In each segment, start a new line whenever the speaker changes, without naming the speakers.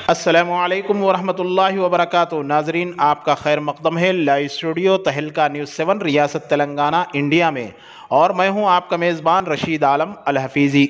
अस्सलामुअलैकुम वरहमतुल्लाहि वबरकातुहू। नाजरीन, आपका खैर मकदम है लाइव स्टूडियो तहलका न्यूज़ 7 रियासत तेलंगाना इंडिया में, और मैं हूं आपका मेज़बान रशीद आलम अल हफीज़ी।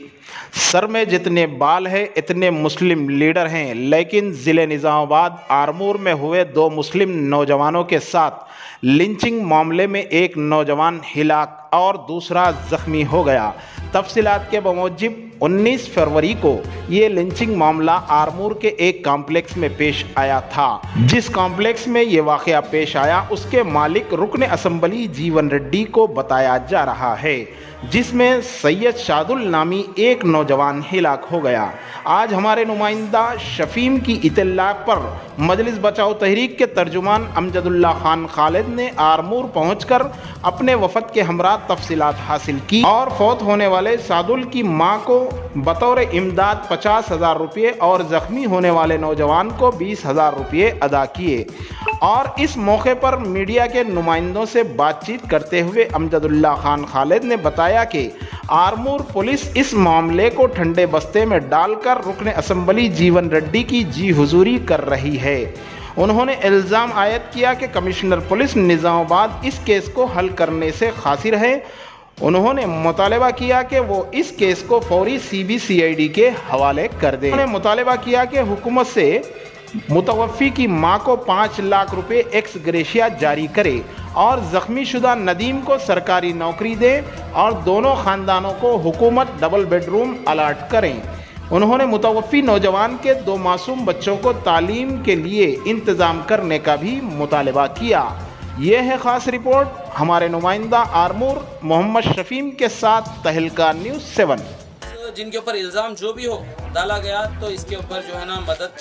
सर में जितने बाल हैं इतने मुस्लिम लीडर हैं, लेकिन ज़िले निज़ामाबाद आरमूर में हुए दो मुस्लिम नौजवानों के साथ लिंचिंग मामले में एक नौजवान हिलाक और दूसरा ज़ख्मी हो गया। तफसीलात के बमूजिब 19 फरवरी को ये लिंचिंग मामला आरमूर के एक कॉम्प्लेक्स में पेश आया था। जिस कॉम्प्लेक्स में ये वाक़या पेश आया उसके मालिक रुकन असम्बली जीवन रेड्डी को बताया जा रहा है, जिसमें सैयद शादुल नामी एक नौजवान हिलाक हो गया। आज हमारे नुमाइंदा शफीम की इत्तला पर मजलिस बचाओ तहरीक के तर्जुमान अमजदुल्ला खान खालिद ने आरमूर पहुंचकर अपने वफद के हमरा तफसीलात हासिल की और फौत होने वाले शादुल की मां को बतौर इमदाद 50,000 रुपये और ज़ख्मी होने वाले नौजवान को 20,000 रुपये अदा किए। और इस मौके पर मीडिया के नुमाइंदों से बातचीत करते हुए अमजदुल्ला खान खालिद ने बताया कि आरमूर पुलिस इस मामले को ठंडे बस्ते में डालकर रुकन असम्बली जीवन रेड्डी की जी हुजूरी कर रही है। उन्होंने इल्ज़ाम आयद किया कि कमिश्नर पुलिस निज़ामाबाद इस केस को हल करने से कासिर है। उन्होंने मुतालबा किया कि वो इस केस को फौरी CBCID के हवाले कर दे। उन्होंने मुतालबा किया कि हुकूमत से मुतवफ़ी की मां को 5 लाख रुपए एक्स ग्रेशिया जारी करे और ज़ख्मी शुदा नदीम को सरकारी नौकरी दे और दोनों ख़ानदानों को हुकूमत डबल बेडरूम अलाट करें। उन्होंने मुतवफ़ी नौजवान के 2 मासूम बच्चों को तालीम के लिए इंतज़ाम करने का भी मुतालबा किया। यह है ख़ास रिपोर्ट हमारे नुमाइंदा आरमूर मोहम्मद शफीम के साथ तहलका न्यूज़ 7।
जिनके ऊपर इल्ज़ाम जो भी हो डाला गया, तो इसके ऊपर जो है ना मदद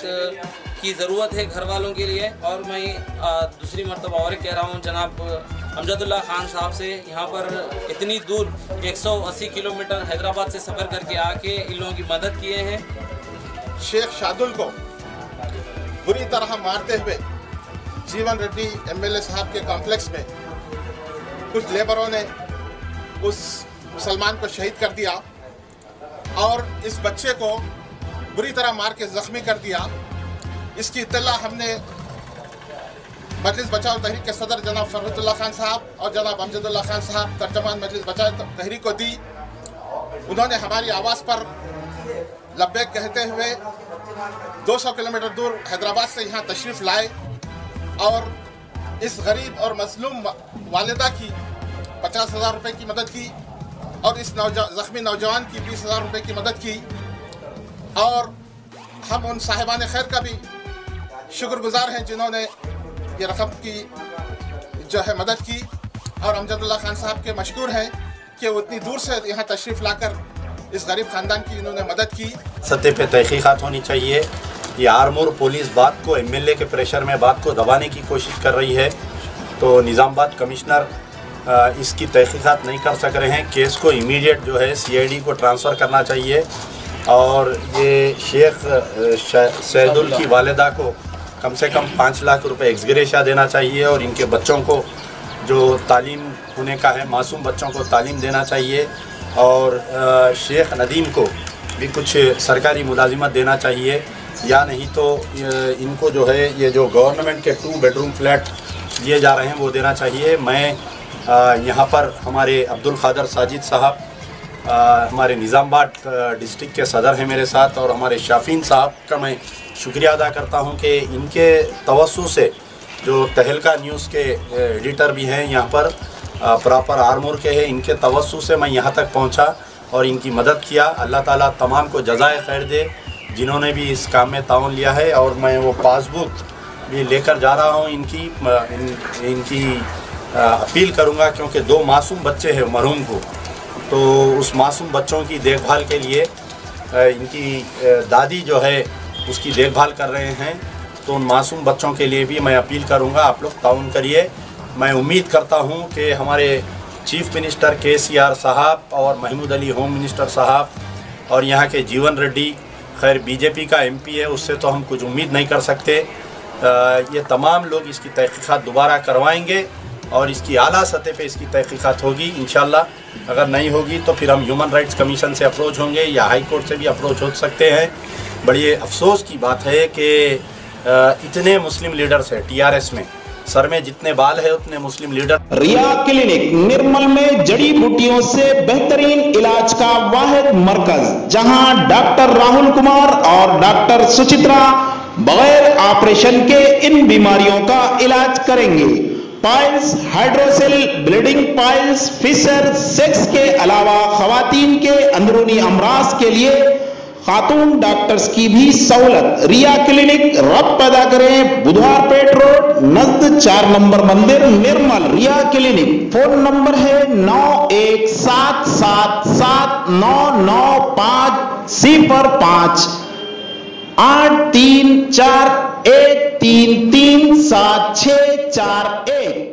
की ज़रूरत है घर वालों के लिए। और मैं दूसरी मरतबा और कह रहा हूँ जनाब अमजदुल्ला खान साहब से, यहाँ पर इतनी दूर 180 किलोमीटर हैदराबाद से सफ़र करके आके इन लोगों की मदद किए हैं।
शेख शादुल को बुरी तरह मारते हुए जीवन रेड्डी MLA साहब के कॉम्प्लेक्स में कुछ लेबरों ने उस मुसलमान को शहीद कर दिया और इस बच्चे को बुरी तरह मार के ज़ख्मी कर दिया। इसकी इत्तला हमने मजलिस बचाओ तहरीक के सदर जनाब फरहतुल्लाह खान साहब और जनाब अमजदुल्ला खान साहब तर्जमान मजलिस बचाओ तहरीक को दी। उन्होंने हमारी आवाज़ पर लब्बैक कहते हुए 200 किलोमीटर दूर हैदराबाद से यहाँ तशरीफ़ लाए और इस गरीब और मजलूम वालिदा की 50,000 रुपये की मदद की और इस ज़ख्मी नौजवान की 20,000 रुपये की मदद की। और हम उन साहिबान खैर का भी शुक्रगुजार हैं जिन्होंने ये रकम की जो है मदद की, और अमजदुल्ला खान साहब के मशकूर हैं कि वो इतनी दूर से यहाँ तशरीफ़ लाकर इस गरीब ख़ानदान की इन्होंने मदद की।
सतह पे तहक़ीक़ात होनी चाहिए। ये आरमूर पुलिस बात को MLA के प्रेशर में बात को दबाने की कोशिश कर रही है, तो निज़ामाबाद कमिश्नर इसकी तहक़ीक़ात नहीं कर सक रहे हैं। केस को इमीडिएट जो है CID को ट्रांसफ़र करना चाहिए और ये शेख सैदुल की वालिदा को कम से कम 5 लाख रुपए एक्स ग्रेशिया देना चाहिए और इनके बच्चों को जो तालीम होने का है, मासूम बच्चों को तालीम देना चाहिए। और शेख नदीम को भी कुछ सरकारी मुलाजिमत देना चाहिए, या नहीं तो इनको जो है ये जो गवर्नमेंट के 2 बेडरूम फ्लैट दिए जा रहे हैं वो देना चाहिए। मैं यहाँ पर हमारे अब्दुल क़ादर साजिद साहब हमारे निज़ामाबाद डिस्ट्रिक्ट के सदर हैं मेरे साथ, और हमारे शाफीन साहब का मैं शुक्रिया अदा करता हूँ कि इनके तवस्सु से जो तहलका न्यूज़ के एडिटर भी हैं यहाँ पर प्रॉपर आरमूर के हैं, इनके तवस्सु से मैं यहाँ तक पहुँचा और इनकी मदद किया। अल्लाह ताला तमाम को जज़ाए खैर दे जिन्होंने भी इस काम में ताउन लिया है। और मैं वो पासबुक भी लेकर जा रहा हूँ इनकी अपील करूँगा, क्योंकि 2 मासूम बच्चे हैं मरहूम को, तो उस मासूम बच्चों की देखभाल के लिए इनकी दादी जो है उसकी देखभाल कर रहे हैं, तो उन मासूम बच्चों के लिए भी मैं अपील करूंगा आप लोग ताउन करिए। मैं उम्मीद करता हूं कि हमारे चीफ मिनिस्टर KCR साहब और महमूद अली होम मिनिस्टर साहब और यहाँ के जीवन रेड्डी, खैर BJP का MP है, उससे तो हम कुछ उम्मीद नहीं कर सकते। ये तमाम लोग इसकी तहक़ीक़ात दोबारा करवाएंगे और इसकी आला सतह पे इसकी तहक़ीक़ात होगी इंशाअल्लाह। अगर नहीं होगी तो फिर हम ह्यूमन राइट्स कमीशन से अप्रोच होंगे या हाई कोर्ट से भी अप्रोच हो सकते हैं। बड़ी अफसोस की बात है कि इतने मुस्लिम लीडर्स हैं टीआरएस में, सर में जितने बाल है उतने मुस्लिम लीडर।
रिया क्लिनिक निर्मल में जड़ी बूटियों से बेहतरीन इलाज का वाहिद मरकज, जहां डॉक्टर राहुल कुमार और डॉक्टर सुचित्रा बगैर ऑपरेशन के इन बीमारियों का इलाज करेंगे। Piles, hydrocele, bleeding piles, fissure, sex के अलावा खवातीन के अंदरूनी अमराज के लिए खातून डॉक्टर्स की भी सहूलत। रिया क्लिनिक रब पैदा करें, बुधवार पेट रोड नजद 4 नंबर मंदिर निर्मल। रिया क्लिनिक फोन नंबर है 9177799505 83413374641।